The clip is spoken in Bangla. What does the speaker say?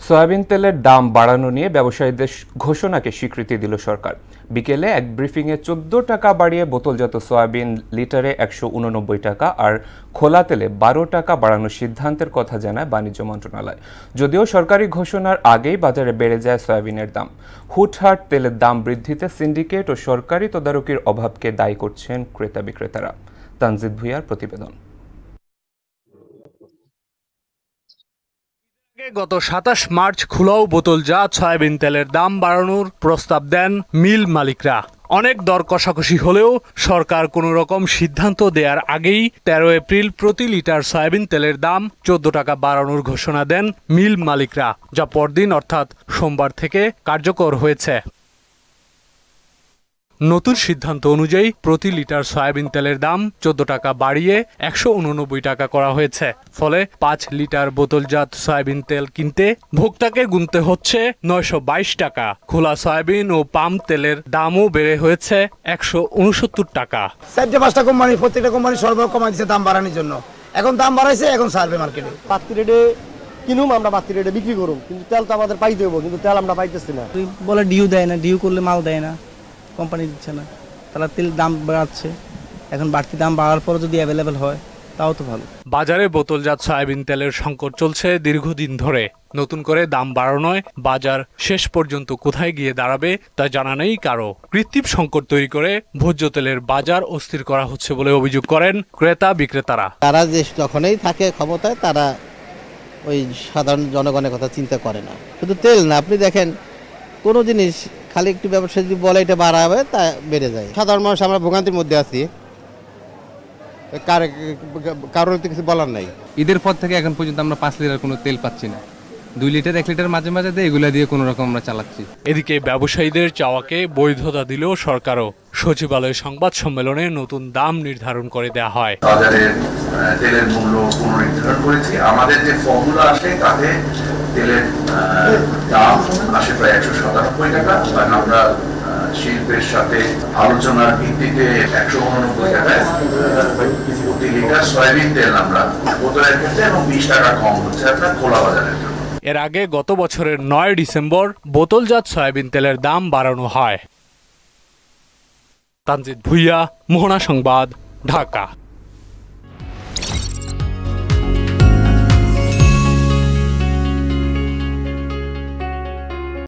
সয়াবিন তেলের দাম বাড়ানো নিয়ে ব্যবসায়ীদের ঘোষণাকে স্বীকৃতি দিল সরকার। বিকেলে এক ব্রিফিংয়ে 14 টাকা বাড়িয়ে বোতলজাত সয়াবিন লিটারে 189 টাকা আর খোলা তেলে 12 টাকা বাড়ানোর সিদ্ধান্তের কথা জানায় বাণিজ্য মন্ত্রণালয়। যদিও সরকারি ঘোষণার আগেই বাজারে বেড়ে যায় সয়াবিনের দাম। হুটহাট তেলের দাম বৃদ্ধিতে সিন্ডিকেট ও সরকারি তদারকির অভাবকে দায়ী করছেন ক্রেতা বিক্রেতারা। তানজিদ ভুঁইয়ার প্রতিবেদন। গত 27 মার্চ খুলাও বোতলজাত সয়াবিন তেলের দাম বাড়ানোর প্রস্তাব দেন মিল মালিকরা। অনেক দর কষাকষি হলেও সরকার কোনো রকম সিদ্ধান্ত দেওয়ার আগেই 13 এপ্রিল প্রতি লিটার সয়াবিন তেলের দাম 14 টাকা বাড়ানোর ঘোষণা দেন মিল মালিকরা, যা পরদিন অর্থাৎ সোমবার থেকে কার্যকর হয়েছে। নতুন সিদ্ধান্ত অনুযায়ী প্রতি লিটার সয়াবিন তেলের দাম 14 টাকা বাড়িয়ে 189 টাকা করা হয়েছে। ফলে 5 লিটার বোতলজাত সয়াবিন তেল কিনতে ভোক্তাকে গুনতে হচ্ছে 922 টাকা। খোলা সয়াবিন ও পাম তেলের দামও বেড়ে হয়েছে 169 টাকা। 4-5টা কোম্পানি, প্রত্যেকটা কোম্পানি সরবরাহ কমাই দিচ্ছে দাম বাড়ানোর জন্য। এখন দাম বাড়াইছে, এখন সার্ভে মার্কেটে বাড়তি রেটে কিনুম, আমরা বাড়তি রেটে বিক্রি করুম, কিন্তু তেল তো আমাদের পাইতে হবো, কিন্তু তেল আমরা পাইতেছি না। বলে ডিউ দেয় না, ডিউ করলে মাল দেয় না, কোম্পানি দিচ্ছে না, তারা তেল দাম বাড়াচ্ছে। এখন বাড়তি দাম বাড়ার পর যদি অ্যাভেলেবেল হয় তাও তো ভালো। বাজারে বোতলজাত সয়াবিন তেলের সংকট চলছে দীর্ঘদিন ধরে। নতুন করে দাম বাড়ানোয় বাজার শেষ পর্যন্ত কোথায় গিয়ে দাঁড়াবে তা জানা নেই কারো। কৃত্রিম সংকট তৈরি করে ভোজ্য তেলের বাজার অস্থির করা হচ্ছে বলে অভিযোগ করেন ক্রেতা বিক্রেতারা। তারা যে যখনই থাকে ক্ষমতায়, তারা ওই সাধারণ জনগণের কথা চিন্তা করে না। শুধু তেল না, আপনি দেখেন কোনো জিনিস খালি একটু ব্যবসা যদি বলে এটা বাড়াবে, তা বেড়ে যায়। সাধারণ মানুষ আমরা ভোগান্তির মধ্যে আছি, কারোর তো কিছু বলার নাই। ঈদের পর থেকে এখন পর্যন্ত আমরা 5 লিটার কোনো তেল পাচ্ছি না। 2 লিটার 1 লিটার মাঝে মাঝে দিয়ে এগুলা দিয়ে কোনো রকম আমরা চালাচ্ছি। এদিকে ব্যবসায়ীদের চাওয়াকে বৈধতা দিল সরকারও। সচিবালয় সংবাদ সম্মেলনে নতুন দাম নির্ধারণ করে দেওয়া হয়। বাজারের তেলের মূল্য পুনর্নির্ধারণ করেছি। আমাদের যে ফর্মুলা আসে তাতে তেলের দাম আসে প্রায় 197 টাকা। আমরা শিল্পের সাথে আলোচনার ভিত্তিতে 189 টাকায় প্রতি লিটার সয়াবিন তেল আমরা বোতলের ক্ষেত্রে এবং 20 টাকা কম হচ্ছে আপনার খোলা বাজারের জন্য। এর আগে গত বছরের 9 ডিসেম্বর বোতলজাত সয়াবিন তেলের দাম বাড়ানো হয়। তানজিদ ভুঁইয়া, মোহনা সংবাদ, ঢাকা।